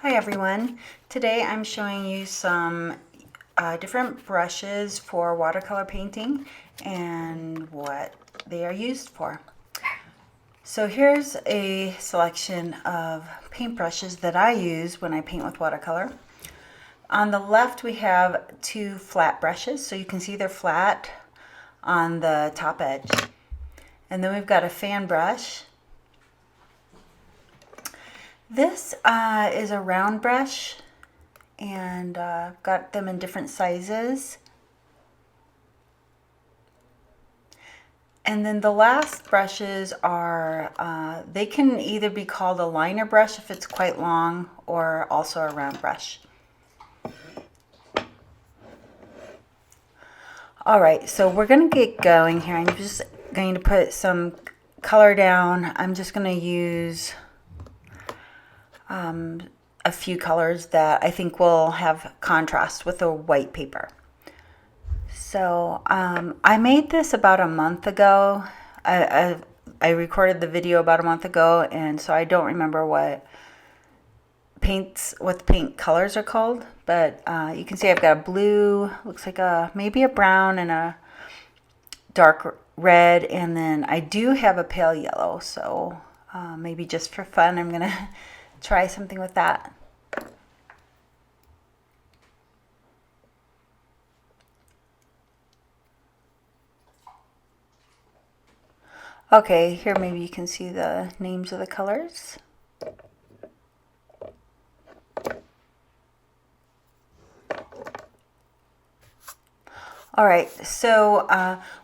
Hi everyone. Today I'm showing you some different brushes for watercolor painting and what they are used for. So here's a selection of paintbrushes that I use when I paint with watercolor. On the left we have two flat brushes, so you can see they're flat on the top edge. And then we've got a fan brush. This is a round brush, and got them in different sizes. And then the last brushes are, they can either be called a liner brush if it's quite long, or also a round brush. All right, so we're gonna get going here. I'm just going to put some color down. I'm just gonna use a few colors that I think will have contrast with the white paper. So I made this about a month ago. I recorded the video about a month ago, and so I don't remember what the paint colors are called. But you can see I've got a blue, looks like maybe a brown and a dark red, and then I do have a pale yellow. So maybe just for fun, I'm gonna try something with that. Okay, here maybe you can see the names of the colors. All right, so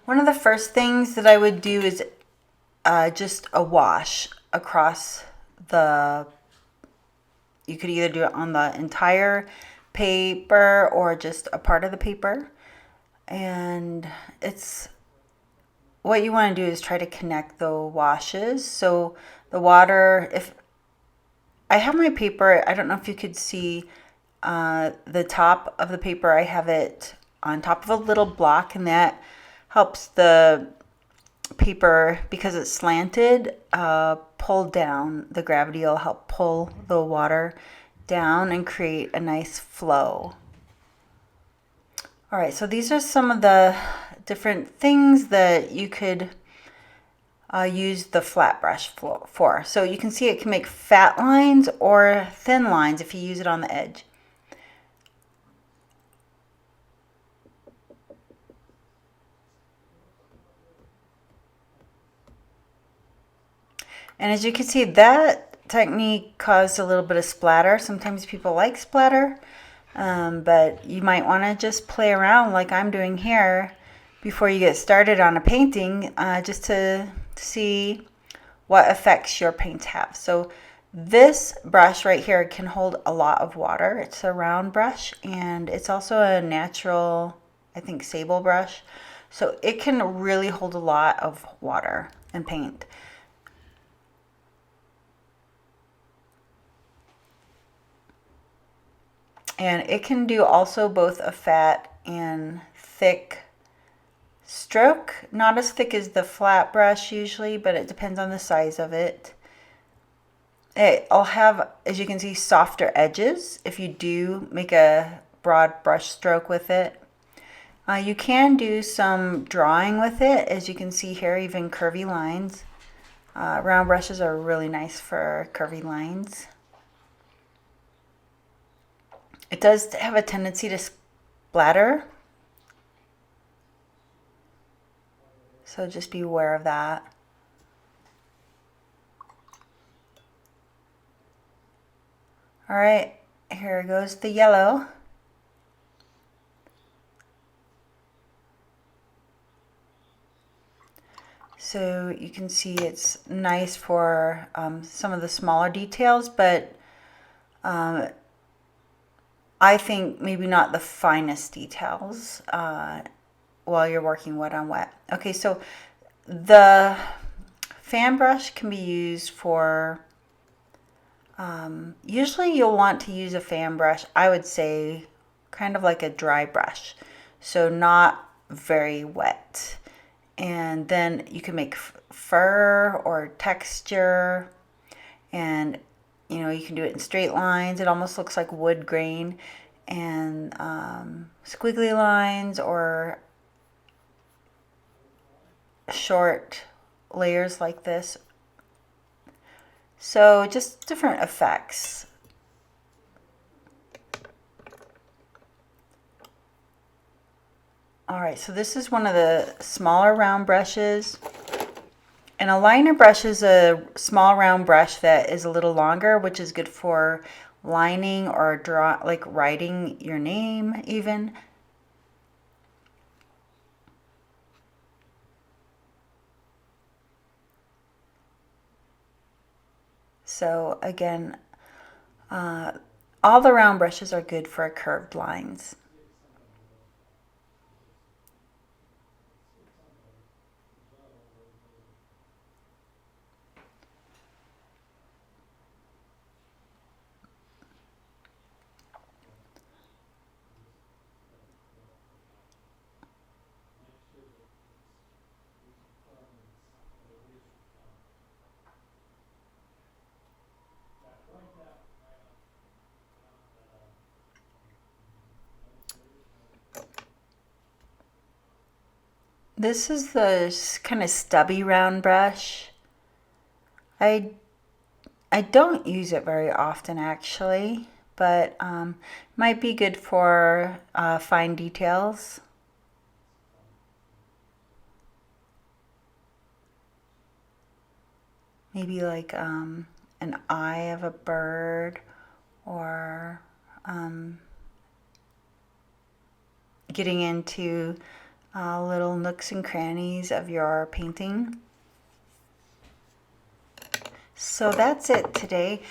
one of the first things that I would do is just a wash across you could either do it on the entire paper or just a part of the paper. And what you want to do is try to connect the washes. So the water, if I have my paper, I don't know if you could see the top of the paper. I have it on top of a little block, and that helps the paper, because it's slanted, pull down. The gravity will help pull the water down and create a nice flow. All right, so these are some of the different things that you could use the flat brush for. So you can see it can make fat lines or thin lines if you use it on the edge. And as you can see, that technique caused a little bit of splatter. Sometimes people like splatter, but you might want to just play around like I'm doing here before you get started on a painting, just to see what effects your paints have. So this brush right here can hold a lot of water. It's a round brush, and it's also a natural, I think, sable brush. So it can really hold a lot of water and paint. And it can do also both a fat and thick stroke. Not as thick as the flat brush usually, but it depends on the size of it. I'll have, as you can see, softer edges if you do make a broad brush stroke with it. You can do some drawing with it, as you can see here, even curvy lines. Round brushes are really nice for curvy lines. It does have a tendency to splatter, so just be aware of that. All right, here goes the yellow. So you can see it's nice for some of the smaller details, but I think maybe not the finest details while you're working wet on wet. Okay, so the fan brush can be used for, usually you'll want to use a fan brush, I would say, kind of like a dry brush, so not very wet. And then you can make fur or texture, and You know, you can do it in straight lines. It almost looks like wood grain, and squiggly lines, or short layers like this. So just different effects. All right, so this is one of the smaller round brushes. And a liner brush is a small round brush that is a little longer, which is good for lining or like writing your name even. So again, all the round brushes are good for curved lines. This is the kind of stubby round brush. I don't use it very often actually, but might be good for fine details. Maybe like an eye of a bird, or getting into little nooks and crannies of your painting. So that's it today,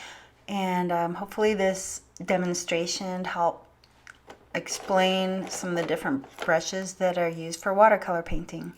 and hopefully this demonstration helped explain some of the different brushes that are used for watercolor painting.